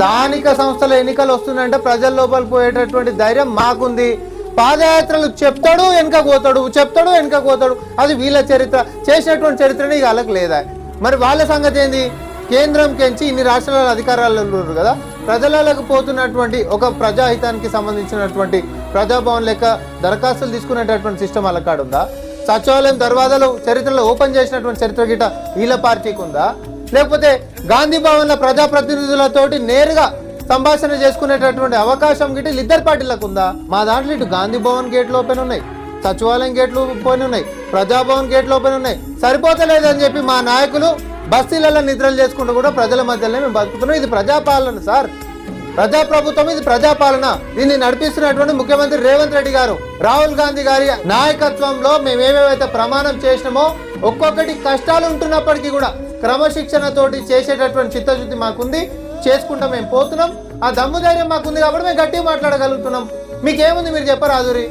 స్థానిక సంస్థల ఎన్నికలు వస్తున్నాయంటే ప్రజల లోపలికి పోయేటటువంటి ధైర్యం మాకుంది. పాదయాత్రలు చెప్తాడు వెనక పోతాడు, అది వీళ్ళ చరిత్ర. చేసినటువంటి చరిత్రని వాళ్ళకి లేదా? మరి వాళ్ళ సంగతి ఏంది? కేంద్రం కెంచి ఇన్ని రాష్ట్రాల అధికారాలు ఉన్నారు కదా, ప్రజలకు పోతున్నటువంటి ఒక ప్రజాహితానికి సంబంధించినటువంటి ప్రజాభవన్ లెక్క దరఖాస్తులు తీసుకునేటటువంటి సిస్టమ్ వాళ్ళ కాడ ఉందా? సచివాలయం దర్వాజాలు చరిత్రలో ఓపెన్ చేసినటువంటి చరిత్ర గిట వీళ్ళ పార్టీకి ఉందా? లేకపోతే గాంధీ భవన్ల ప్రజాప్రతినిధులతోటి నేరుగా సంభాషణ చేసుకునేటటువంటి అవకాశం గిట్ట ఇద్దరు పార్టీలకు ఉందా? మా దాంట్లో ఇటు గాంధీ భవన్ గేట్లు ఓపెన్ ఉన్నాయి, సచివాలయం గేట్లు ఓపెన్ ఉన్నాయి, ప్రజాభవన్ గేట్లు ఓపెన్ ఉన్నాయి. సరిపోతలేదని చెప్పి మా నాయకులు బస్తీలలో నిద్రలు చేసుకుంటూ కూడా ప్రజల మధ్యలోనే మేము బతుకుతున్నాం. ఇది ప్రజాపాలన సార్, ప్రజాప్రభుత్వం, ఇది ప్రజాపాలన. దీన్ని నడిపిస్తున్నటువంటి ముఖ్యమంత్రి రేవంత్ రెడ్డి గారు, రాహుల్ గాంధీ గారి నాయకత్వంలో మేము ఏమేమైతే ప్రమాణం చేసినామో ఒక్కొక్కటి కష్టాలు ఉంటున్నప్పటికీ కూడా క్రమశిక్షణతోటి చేసేటటువంటి చిత్తశుద్ధి మాకుంది. చేసుకుంటా మేము పోతున్నాం. ఆ దమ్ము ధైర్యం మాకుంది కాబట్టి మేము గట్టిగా మాట్లాడగలుగుతున్నాం. మీకేముంది మీరు చెప్పరాదురి.